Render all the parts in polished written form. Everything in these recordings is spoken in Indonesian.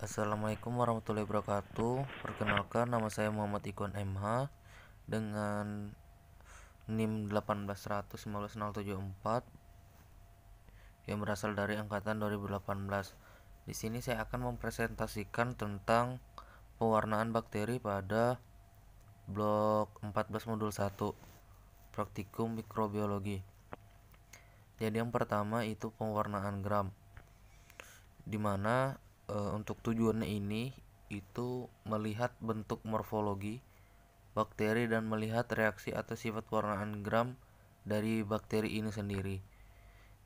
Assalamualaikum warahmatullahi wabarakatuh. Perkenalkan, nama saya Muhammad Ikwan MH dengan NIM 1819174 yang berasal dari angkatan 2018. Di sini saya akan mempresentasikan tentang pewarnaan bakteri pada blok 14 modul 1 praktikum mikrobiologi. Jadi yang pertama itu pewarnaan gram, dimana untuk tujuannya ini itu melihat bentuk morfologi bakteri dan melihat reaksi atau sifat warnaan gram dari bakteri ini sendiri.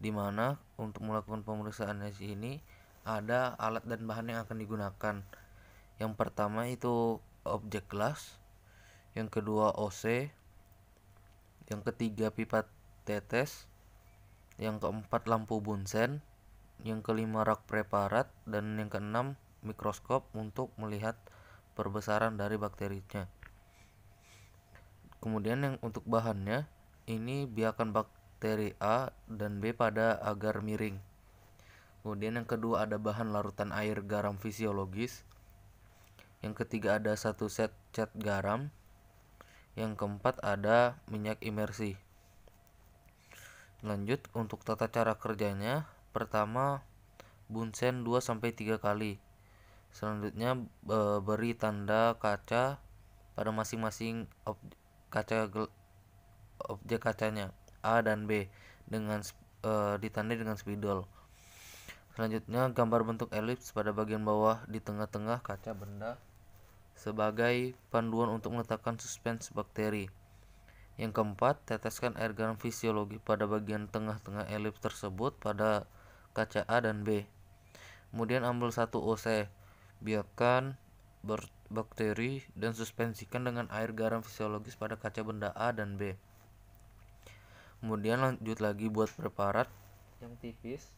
Dimana untuk melakukan pemeriksaan di sini ada alat dan bahan yang akan digunakan. Yang pertama itu objek gelas, yang kedua OC, yang ketiga pipa tetes, yang keempat lampu Bunsen, yang kelima rak preparat, dan yang keenam mikroskop untuk melihat perbesaran dari bakterinya. Kemudian yang untuk bahannya ini biarkan bakteri A dan B pada agar miring. Kemudian yang kedua ada bahan larutan air garam fisiologis. Yang ketiga ada 1 set cat garam. Yang keempat ada minyak imersi. Lanjut untuk tata cara kerjanya. Pertama, Bunsen 2-3 kali. Selanjutnya beri tanda kaca pada masing-masing objek kacanya A dan B dengan ditandai dengan spidol. Selanjutnya gambar bentuk elips pada bagian bawah di tengah-tengah kaca benda sebagai panduan untuk meletakkan suspens bakteri. Yang keempat, teteskan air garam fisiologi pada bagian tengah-tengah elips tersebut pada kaca A dan B. Kemudian ambil 1 OC, biarkan bakteri dan suspensikan dengan air garam fisiologis pada kaca benda A dan B. Kemudian lanjut lagi buat preparat yang tipis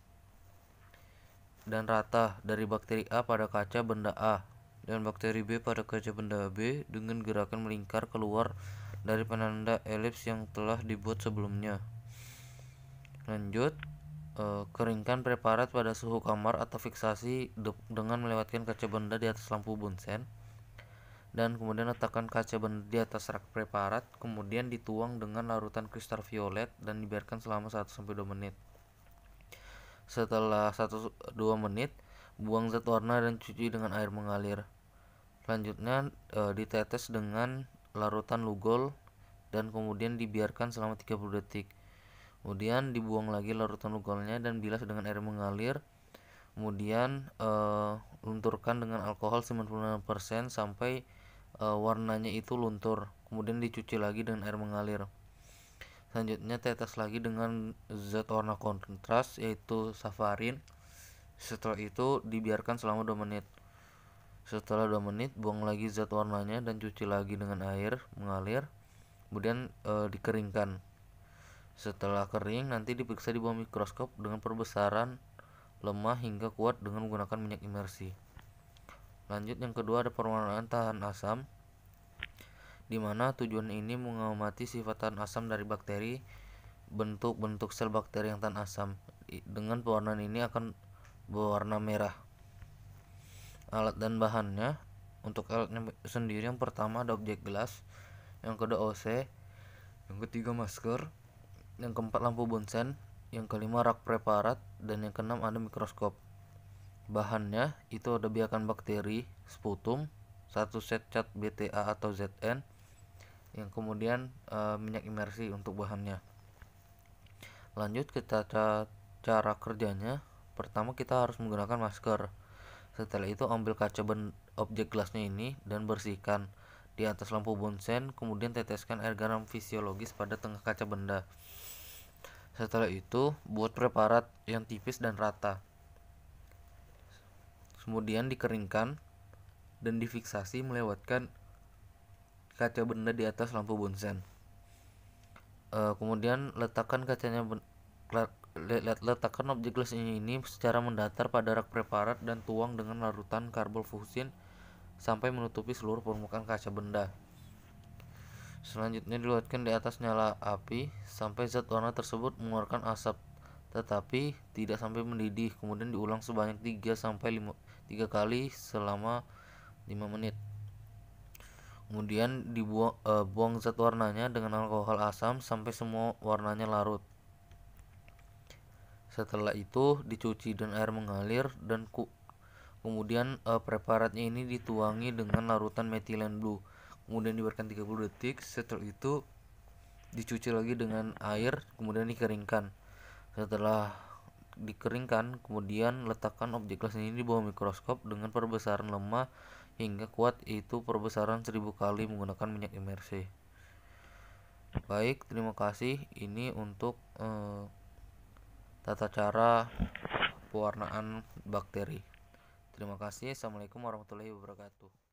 dan rata dari bakteri A pada kaca benda A dan bakteri B pada kaca benda B dengan gerakan melingkar keluar dari penanda elips yang telah dibuat sebelumnya. Lanjut, keringkan preparat pada suhu kamar atau fiksasi dengan melewatkan kaca benda di atas lampu Bunsen, dan kemudian letakkan kaca benda di atas rak preparat, kemudian dituang dengan larutan kristal violet dan dibiarkan selama 1-2 menit. Setelah 1-2 menit, buang zat warna dan cuci dengan air mengalir. Selanjutnya ditetes dengan larutan Lugol dan kemudian dibiarkan selama 30 detik. Kemudian dibuang lagi larutan Lugolnya dan bilas dengan air mengalir. Kemudian lunturkan dengan alkohol 96% sampai warnanya itu luntur. Kemudian dicuci lagi dengan air mengalir. Selanjutnya tetes lagi dengan zat warna kontras yaitu safarin. Setelah itu dibiarkan selama 2 menit. Setelah 2 menit buang lagi zat warnanya dan cuci lagi dengan air mengalir. Kemudian dikeringkan. Setelah kering nanti diperiksa di bawah mikroskop dengan perbesaran lemah hingga kuat dengan menggunakan minyak imersi. Lanjut yang kedua ada pewarnaan tahan asam, di mana tujuan ini mengamati sifat tahan asam dari bakteri, bentuk-bentuk sel bakteri yang tahan asam. Dengan pewarnaan ini akan berwarna merah. Alat dan bahannya, untuk alatnya sendiri yang pertama ada objek gelas, yang kedua OC, yang ketiga masker, yang keempat lampu Bunsen, yang kelima rak preparat, dan yang keenam ada mikroskop. Bahannya itu ada biakan bakteri, sputum, 1 set cat BTA atau ZN, yang kemudian minyak imersi untuk bahannya. Lanjut ke cara kerjanya. Pertama kita harus menggunakan masker. Setelah itu ambil kaca objek gelasnya ini dan bersihkan di atas lampu Bunsen, kemudian teteskan air garam fisiologis pada tengah kaca benda. Setelah itu buat preparat yang tipis dan rata. Kemudian dikeringkan dan difiksasi melewatkan kaca benda di atas lampu Bunsen. Kemudian letakkan objek gelas ini secara mendatar pada rak preparat dan tuang dengan larutan karbonfusin sampai menutupi seluruh permukaan kaca benda. Selanjutnya diluatkan di atas nyala api sampai zat warna tersebut mengeluarkan asap tetapi tidak sampai mendidih. Kemudian diulang sebanyak 3-5 3 kali selama 5 menit. Kemudian buang zat warnanya dengan alkohol asam sampai semua warnanya larut. Setelah itu dicuci dengan air mengalir dan kemudian preparatnya ini dituangi dengan larutan metilen blue. Kemudian dibiarkan 30 detik. Setelah itu dicuci lagi dengan air, kemudian dikeringkan. Setelah dikeringkan, kemudian letakkan objek las ini di bawah mikroskop dengan perbesaran lemah hingga kuat, yaitu perbesaran 1000 kali menggunakan minyak imerse. Baik, terima kasih. Ini untuk tata cara pewarnaan bakteri. Terima kasih. Assalamualaikum warahmatullahi wabarakatuh.